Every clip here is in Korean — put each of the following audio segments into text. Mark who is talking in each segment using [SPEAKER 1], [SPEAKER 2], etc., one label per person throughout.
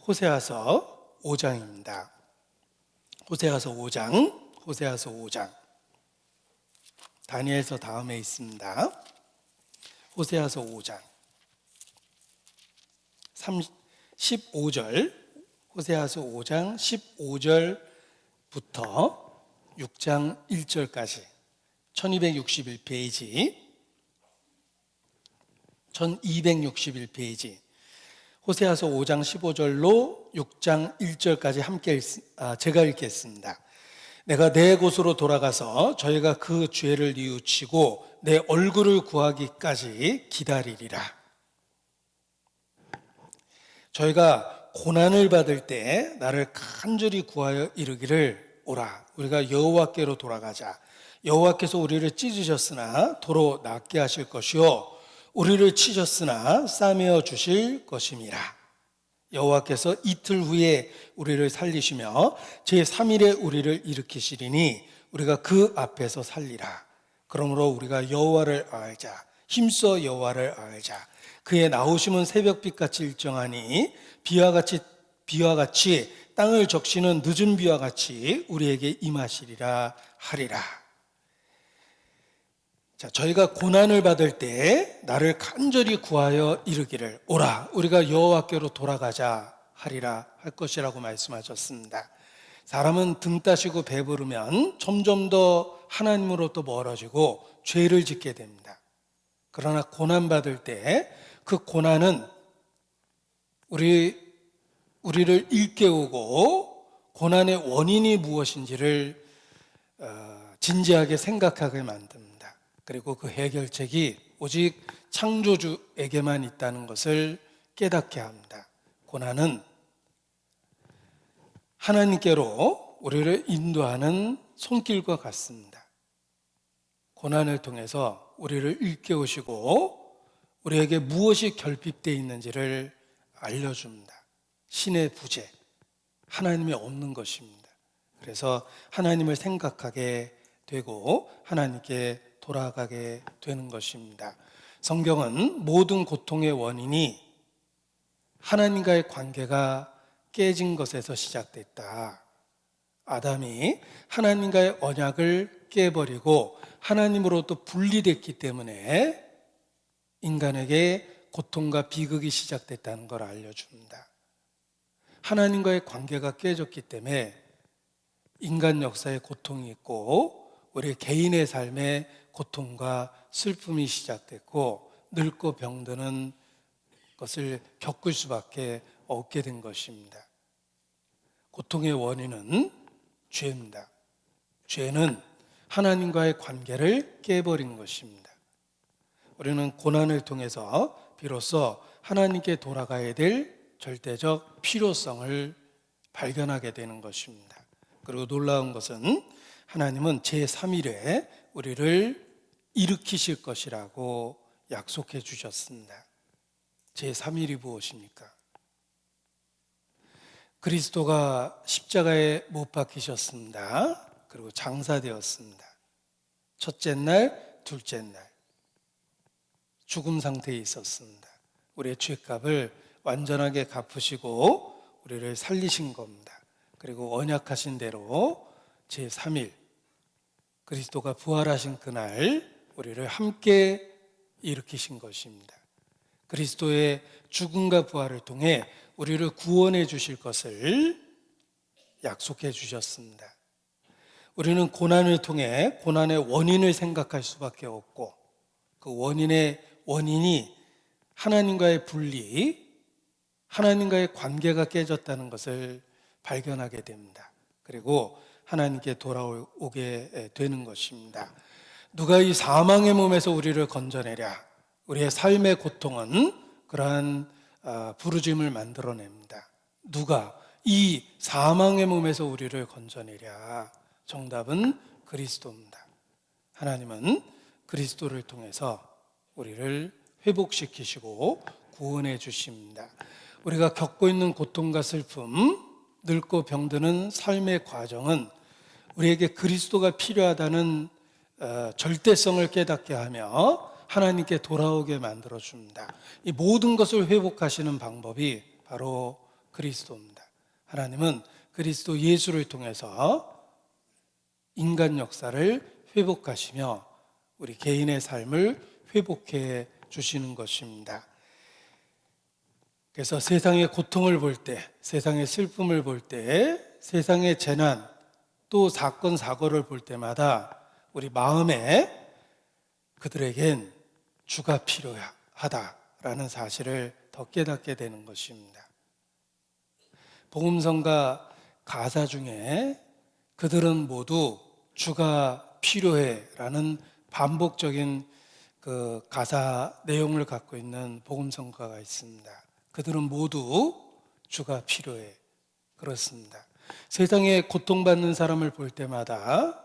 [SPEAKER 1] 호세아서 5장입니다. 호세아서 5장. 다니엘서 다음에 있습니다. 호세아서 5장 15절, 호세아서 5장 15절부터 6장 1절까지 1261페이지 호세아서 5장 15절로 6장 1절까지 함께 제가 읽겠습니다. 내가 내 곳으로 돌아가서 저희가 그 죄를 뉘우치고 내 얼굴을 구하기까지 기다리리라. 저희가 고난을 받을 때 나를 간절히 구하여 이르기를 오라. 우리가 여호와께로 돌아가자. 여호와께서 우리를 찢으셨으나 도로 낫게 하실 것이요 우리를 치셨으나 싸매어 주실 것임이라. 여호와께서 이틀 후에 우리를 살리시며 제3일에 우리를 일으키시리니 우리가 그 앞에서 살리라. 그러므로 우리가 여호와를 알자. 힘써 여호와를 알자. 그의 나오심은 새벽빛같이 일정하니 비와 같이 땅을 적시는 늦은 비와 같이 우리에게 임하시리라 하리라. 자, 저희가 고난을 받을 때 나를 간절히 구하여 이르기를 오라. 우리가 여호와께로 돌아가자 하리라 할 것이라고 말씀하셨습니다. 사람은 등 따시고 배부르면 점점 더 하나님으로부터 멀어지고 죄를 짓게 됩니다. 그러나 고난 받을 때 그 고난은 우리를 일깨우고 고난의 원인이 무엇인지를 진지하게 생각하게 만듭니다. 그리고 그 해결책이 오직 창조주에게만 있다는 것을 깨닫게 합니다. 고난은 하나님께로 우리를 인도하는 손길과 같습니다. 고난을 통해서 우리를 일깨우시고 우리에게 무엇이 결핍되어 있는지를 알려줍니다. 신의 부재, 하나님이 없는 것입니다. 그래서 하나님을 생각하게 되고 하나님께 돌아가게 되는 것입니다. 성경은 모든 고통의 원인이 하나님과의 관계가 깨진 것에서 시작됐다. 아담이 하나님과의 언약을 깨버리고 하나님으로부터 분리됐기 때문에 인간에게 고통과 비극이 시작됐다는 걸 알려줍니다. 하나님과의 관계가 깨졌기 때문에 인간 역사에 고통이 있고 우리 개인의 삶에 고통과 슬픔이 시작됐고 늙고 병드는 것을 겪을 수밖에 없게 된 것입니다. 고통의 원인은 죄입니다. 죄는 하나님과의 관계를 깨버린 것입니다. 우리는 고난을 통해서 비로소 하나님께 돌아가야 될 절대적 필요성을 발견하게 되는 것입니다. 그리고 놀라운 것은 하나님은 제3일에 우리를 일으키실 것이라고 약속해 주셨습니다. 제3일이 무엇입니까? 그리스도가 십자가에 못 박히셨습니다. 그리고 장사되었습니다. 첫째 날, 둘째 날 죽음 상태에 있었습니다. 우리의 죄값을 완전하게 갚으시고 우리를 살리신 겁니다. 그리고 언약하신 대로 제3일 그리스도가 부활하신 그날 우리를 함께 일으키신 것입니다. 그리스도의 죽음과 부활을 통해 우리를 구원해 주실 것을 약속해 주셨습니다. 우리는 고난을 통해 고난의 원인을 생각할 수밖에 없고 그 원인이 하나님과의 분리, 하나님과의 관계가 깨졌다는 것을 발견하게 됩니다. 그리고 하나님께 돌아오게 되는 것입니다. 누가 이 사망의 몸에서 우리를 건져내랴. 우리의 삶의 고통은 그러한 부르짐을 만들어냅니다. 누가 이 사망의 몸에서 우리를 건져내랴. 정답은 그리스도입니다. 하나님은 그리스도를 통해서 우리를 회복시키시고 구원해 주십니다. 우리가 겪고 있는 고통과 슬픔, 늙고 병드는 삶의 과정은 우리에게 그리스도가 필요하다는 절대성을 깨닫게 하며 하나님께 돌아오게 만들어줍니다. 이 모든 것을 회복하시는 방법이 바로 그리스도입니다. 하나님은 그리스도 예수를 통해서 인간 역사를 회복하시며 우리 개인의 삶을 회복해 주시는 것입니다. 그래서 세상의 고통을 볼 때, 세상의 슬픔을 볼 때, 세상의 재난, 또 사건, 사고를 볼 때마다 우리 마음에 그들에겐 주가 필요하다라는 사실을 더 깨닫게 되는 것입니다. 복음성가 가사 중에 그들은 모두 주가 필요해라는 반복적인 그 가사 내용을 갖고 있는 복음성가가 있습니다. 그들은 모두 주가 필요해. 그렇습니다. 세상에 고통받는 사람을 볼 때마다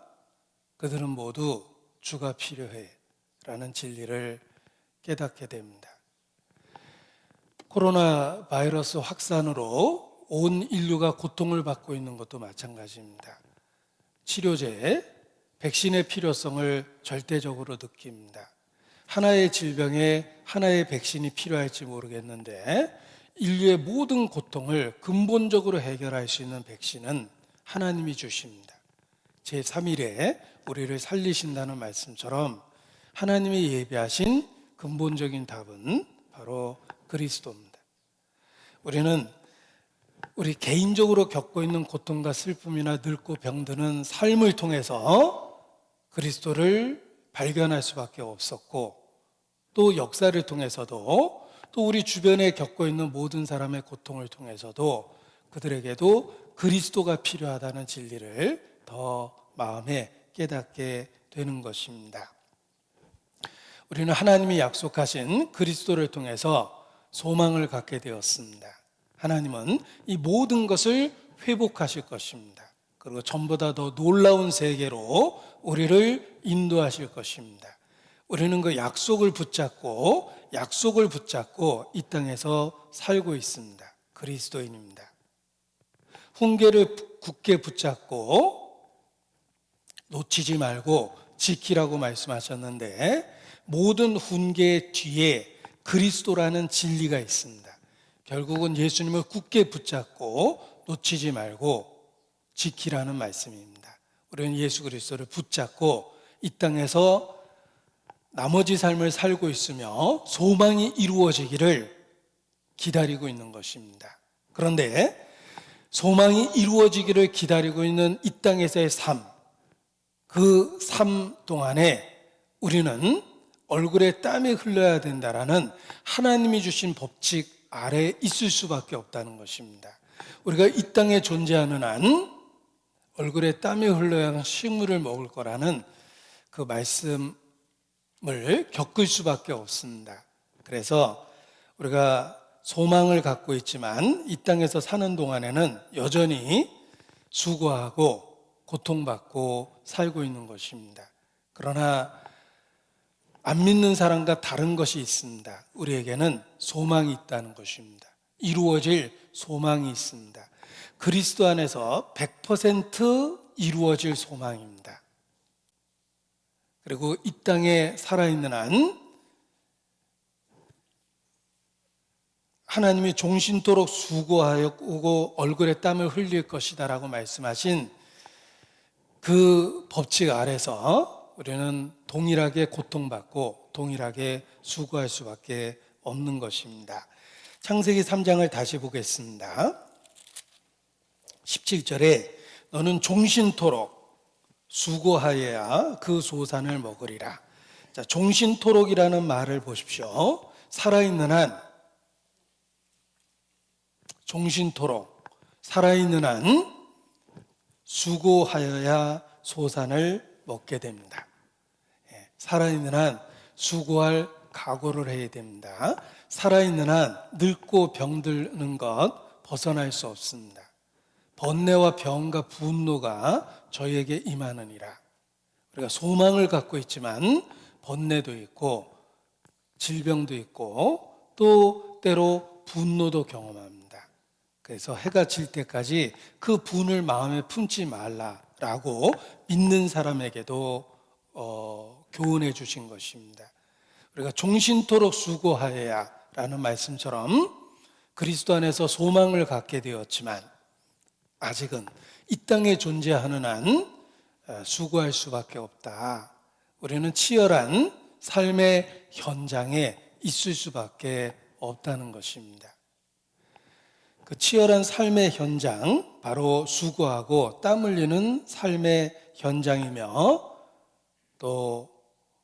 [SPEAKER 1] 그들은 모두 주가 필요해 라는 진리를 깨닫게 됩니다. 코로나 바이러스 확산으로 온 인류가 고통을 받고 있는 것도 마찬가지입니다. 치료제, 백신의 필요성을 절대적으로 느낍니다. 하나의 질병에 하나의 백신이 필요할지 모르겠는데 인류의 모든 고통을 근본적으로 해결할 수 있는 백신은 하나님이 주십니다. 제3일에 우리를 살리신다는 말씀처럼 하나님이 예비하신 근본적인 답은 바로 그리스도입니다. 우리는 우리 개인적으로 겪고 있는 고통과 슬픔이나 늙고 병드는 삶을 통해서 그리스도를 발견할 수밖에 없었고, 또 역사를 통해서도, 또 우리 주변에 겪고 있는 모든 사람의 고통을 통해서도 그들에게도 그리스도가 필요하다는 진리를 더 마음에 깨닫게 되는 것입니다. 우리는 하나님이 약속하신 그리스도를 통해서 소망을 갖게 되었습니다. 하나님은 이 모든 것을 회복하실 것입니다. 그리고 전보다 더 놀라운 세계로 우리를 인도하실 것입니다. 우리는 그 약속을 붙잡고 이 땅에서 살고 있습니다. 그리스도인입니다. 훈계를 굳게 붙잡고 놓치지 말고 지키라고 말씀하셨는데, 모든 훈계 뒤에 그리스도라는 진리가 있습니다. 결국은 예수님을 굳게 붙잡고 놓치지 말고 지키라는 말씀입니다. 우리는 예수 그리스도를 붙잡고 이 땅에서 나머지 삶을 살고 있으며 소망이 이루어지기를 기다리고 있는 것입니다. 그런데 소망이 이루어지기를 기다리고 있는 이 땅에서의 삶, 그 삶 동안에 우리는 얼굴에 땀이 흘러야 된다라는 하나님이 주신 법칙 아래 있을 수밖에 없다는 것입니다. 우리가 이 땅에 존재하는 한 얼굴에 땀이 흘러야 식물을 먹을 거라는 그 말씀을 겪을 수밖에 없습니다. 그래서 우리가 소망을 갖고 있지만 이 땅에서 사는 동안에는 여전히 수고하고 고통받고 살고 있는 것입니다. 그러나 안 믿는 사람과 다른 것이 있습니다. 우리에게는 소망이 있다는 것입니다. 이루어질 소망이 있습니다. 그리스도 안에서 100% 이루어질 소망입니다. 그리고 이 땅에 살아있는 한 하나님이 종신토록 수고하였고 얼굴에 땀을 흘릴 것이다 라고 말씀하신 그 법칙 아래서 우리는 동일하게 고통받고 동일하게 수고할 수밖에 없는 것입니다. 창세기 3장을 다시 보겠습니다. 17절에 너는 종신토록 수고하여야 그 소산을 먹으리라. 자, 종신토록이라는 말을 보십시오. 살아있는 한, 종신토록, 살아있는 한 수고하여야 소산을 먹게 됩니다. 살아있는 한 수고할 각오를 해야 됩니다. 살아있는 한 늙고 병드는 것 벗어날 수 없습니다. 번뇌와 병과 분노가 저희에게 임하느니라. 우리가 소망을 갖고 있지만 번뇌도 있고 질병도 있고 또 때로 분노도 경험합니다. 그래서 해가 질 때까지 그 분을 마음에 품지 말라라고 믿는 사람에게도 교훈해 주신 것입니다. 우리가 종신토록 수고하여야 라는 말씀처럼 그리스도 안에서 소망을 갖게 되었지만 아직은 이 땅에 존재하는 한 수고할 수밖에 없다. 우리는 치열한 삶의 현장에 있을 수밖에 없다는 것입니다. 그 치열한 삶의 현장, 바로 수고하고 땀 흘리는 삶의 현장이며 또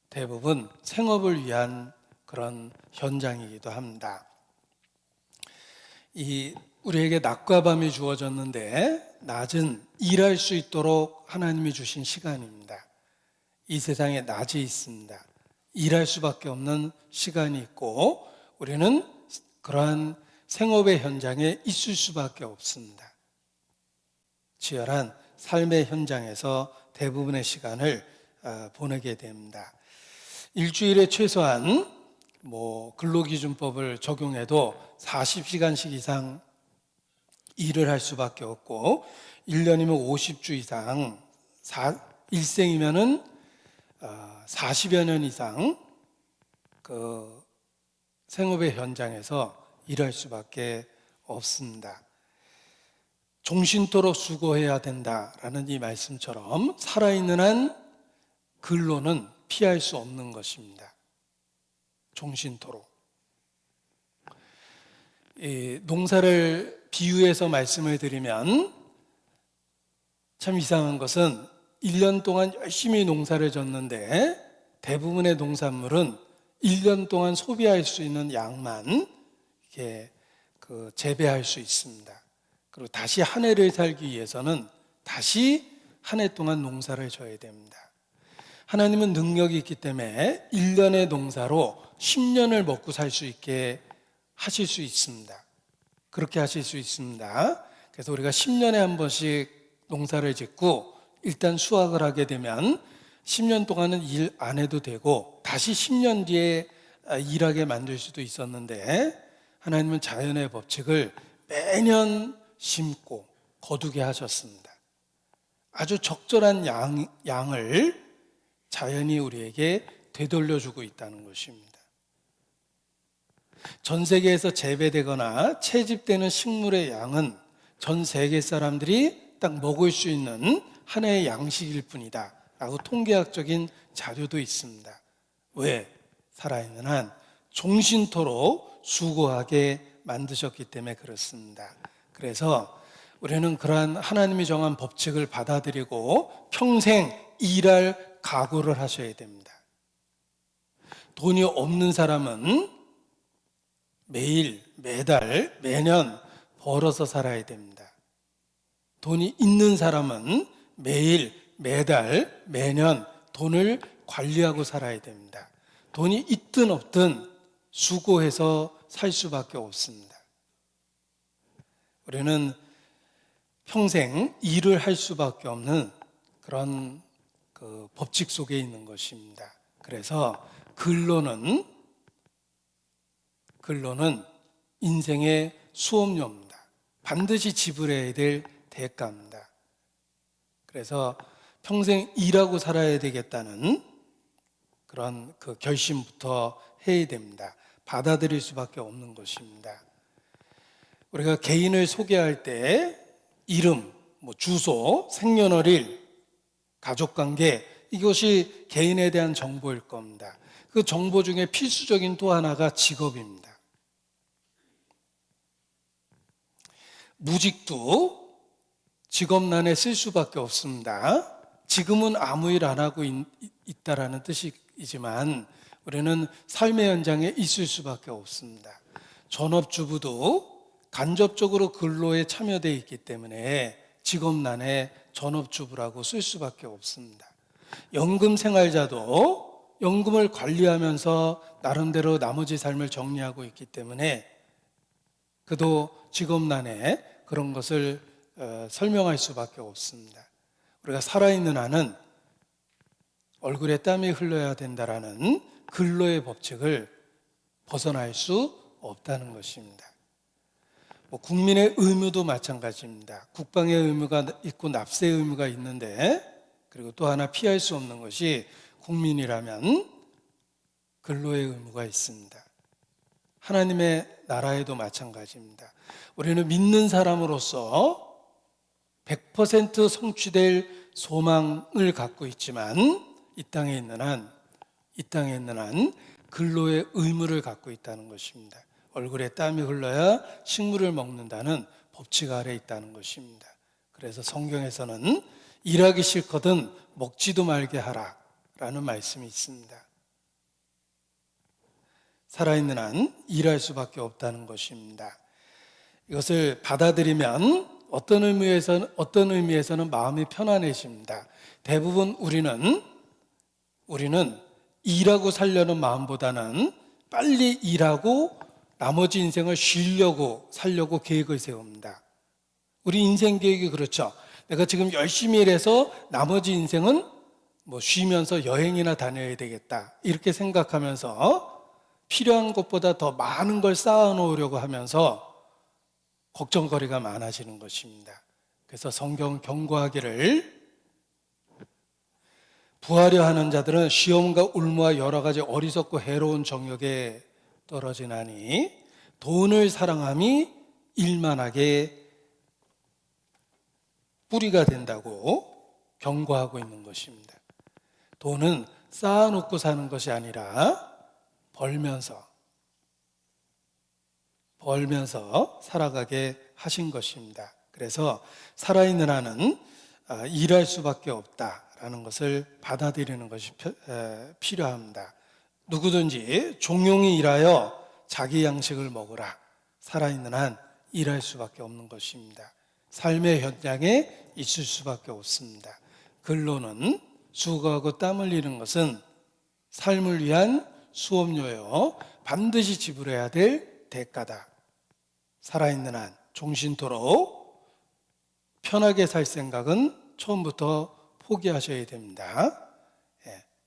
[SPEAKER 1] 대부분 생업을 위한 그런 현장이기도 합니다. 우리에게 낮과 밤이 주어졌는데 낮은 일할 수 있도록 하나님이 주신 시간입니다. 이 세상에 낮이 있습니다. 일할 수밖에 없는 시간이 있고 우리는 그러한 생업의 현장에 있을 수밖에 없습니다. 치열한 삶의 현장에서 대부분의 시간을 보내게 됩니다. 일주일에 최소한 근로기준법을 적용해도 40시간씩 이상 일을 할 수밖에 없고 1년이면 50주 이상, 일생이면은 40여 년 이상 그 생업의 현장에서 일할 수밖에 없습니다. 종신토록 수고해야 된다라는 이 말씀처럼 살아있는 한 근로는 피할 수 없는 것입니다. 종신토록. 농사를 비유해서 말씀을 드리면 참 이상한 것은 1년 동안 열심히 농사를 졌는데 대부분의 농산물은 1년 동안 소비할 수 있는 양만 이렇게 재배할 수 있습니다. 그리고 다시 한 해를 살기 위해서는 다시 한 해 동안 농사를 져야 됩니다. 하나님은 능력이 있기 때문에 1년의 농사로 10년을 먹고 살 수 있게 하실 수 있습니다. 그렇게 하실 수 있습니다. 그래서 우리가 10년에 한 번씩 농사를 짓고 일단 수확을 하게 되면 10년 동안은 일 안 해도 되고 다시 10년 뒤에 일하게 만들 수도 있었는데 하나님은 자연의 법칙을 매년 심고 거두게 하셨습니다. 아주 적절한 양을 자연이 우리에게 되돌려주고 있다는 것입니다. 전 세계에서 재배되거나 채집되는 식물의 양은 전 세계 사람들이 딱 먹을 수 있는 한 해의 양식일 뿐이다 라고 통계학적인 자료도 있습니다. 왜? 살아있는 한 종신토록 수고하게 만드셨기 때문에 그렇습니다. 그래서 우리는 그러한 하나님이 정한 법칙을 받아들이고 평생 일할 각오를 하셔야 됩니다. 돈이 없는 사람은 매일, 매달, 매년 벌어서 살아야 됩니다. 돈이 있는 사람은 매일, 매달, 매년 돈을 관리하고 살아야 됩니다. 돈이 있든 없든 수고해서 살 수밖에 없습니다. 우리는 평생 일을 할 수밖에 없는 그런 법칙 속에 있는 것입니다. 그래서 근로는 인생의 수업료입니다. 반드시 지불해야 될 대가입니다. 그래서 평생 일하고 살아야 되겠다는 그런 결심부터 해야 됩니다. 받아들일 수밖에 없는 것입니다. 우리가 개인을 소개할 때 이름, 주소, 생년월일, 가족관계 이것이 개인에 대한 정보일 겁니다. 그 정보 중에 필수적인 또 하나가 직업입니다. 무직도 직업란에 쓸 수밖에 없습니다. 지금은 아무 일 안 하고 있다라는 뜻이지만 우리는 삶의 현장에 있을 수밖에 없습니다. 전업주부도 간접적으로 근로에 참여되어 있기 때문에 직업란에 전업주부라고 쓸 수밖에 없습니다. 연금 생활자도 연금을 관리하면서 나름대로 나머지 삶을 정리하고 있기 때문에 그도 직업란에 그런 것을 설명할 수밖에 없습니다. 우리가 살아있는 한은 얼굴에 땀이 흘러야 된다라는 근로의 법칙을 벗어날 수 없다는 것입니다. 국민의 의무도 마찬가지입니다. 국방의 의무가 있고 납세의 의무가 있는데 그리고 또 하나 피할 수 없는 것이 국민이라면 근로의 의무가 있습니다. 하나님의 나라에도 마찬가지입니다. 우리는 믿는 사람으로서 100% 성취될 소망을 갖고 있지만 이 땅에 있는 한 근로의 의무를 갖고 있다는 것입니다. 얼굴에 땀이 흘러야 식물을 먹는다는 법칙 아래 있다는 것입니다. 그래서 성경에서는 일하기 싫거든 먹지도 말게 하라 라는 말씀이 있습니다. 살아있는 한 일할 수밖에 없다는 것입니다. 이것을 받아들이면 어떤 의미에서는 마음이 편안해집니다. 대부분 우리는 일하고 살려는 마음보다는 빨리 일하고 나머지 인생을 살려고 계획을 세웁니다. 우리 인생 계획이 그렇죠. 내가 지금 열심히 일해서 나머지 인생은 쉬면서 여행이나 다녀야 되겠다. 이렇게 생각하면서 필요한 것보다 더 많은 걸 쌓아놓으려고 하면서 걱정거리가 많아지는 것입니다. 그래서 성경 경고하기를 부하려 하는 자들은 시험과 울무와 여러 가지 어리석고 해로운 정욕에 떨어지나니 돈을 사랑함이 일만하게 뿌리가 된다고 경고하고 있는 것입니다. 돈은 쌓아놓고 사는 것이 아니라 벌면서 살아가게 하신 것입니다. 그래서 살아있는 한은 일할 수밖에 없다라는 것을 받아들이는 것이 필요합니다. 누구든지 종용이 일하여 자기 양식을 먹으라. 살아있는 한 일할 수밖에 없는 것입니다. 삶의 현장에 있을 수밖에 없습니다. 근로는 수고하고 땀 흘리는 것은 삶을 위한 수업료요 반드시 지불해야 될 대가다. 살아있는 한 종신토록 편하게 살 생각은 처음부터 포기하셔야 됩니다.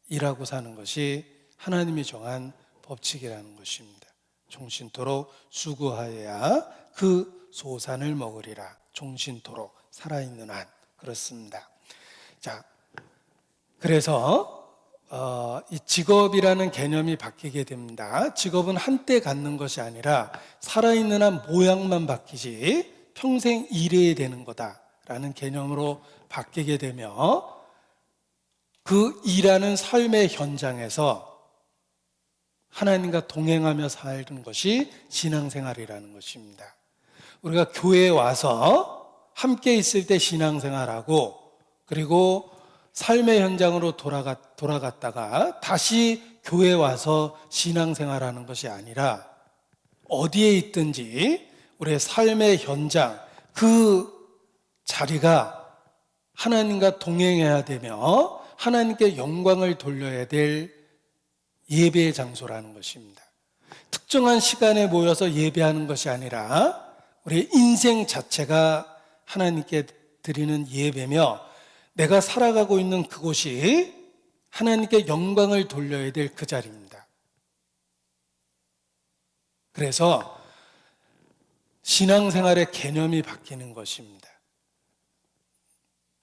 [SPEAKER 1] 일하고 사는 것이 하나님이 정한 법칙이라는 것입니다. 종신토록 수고하여야 그 소산을 먹으리라. 종신토록 살아있는 한 그렇습니다. 자, 그래서 이 직업이라는 개념이 바뀌게 됩니다. 직업은 한때 갖는 것이 아니라 살아있는 한 모양만 바뀌지 평생 일해야 되는 거다라는 개념으로 바뀌게 되며 그 일하는 삶의 현장에서 하나님과 동행하며 사는 것이 신앙생활이라는 것입니다. 우리가 교회에 와서 함께 있을 때 신앙생활하고 그리고 삶의 현장으로 돌아갔다가 다시 교회에 와서 신앙생활하는 것이 아니라 어디에 있든지 우리의 삶의 현장, 그 자리가 하나님과 동행해야 되며 하나님께 영광을 돌려야 될 예배의 장소라는 것입니다. 특정한 시간에 모여서 예배하는 것이 아니라 우리의 인생 자체가 하나님께 드리는 예배며 내가 살아가고 있는 그곳이 하나님께 영광을 돌려야 될 그 자리입니다. 그래서 신앙생활의 개념이 바뀌는 것입니다.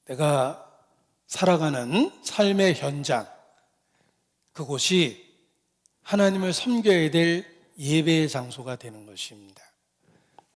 [SPEAKER 1] 내가 살아가는 삶의 현장, 그곳이 하나님을 섬겨야 될 예배의 장소가 되는 것입니다.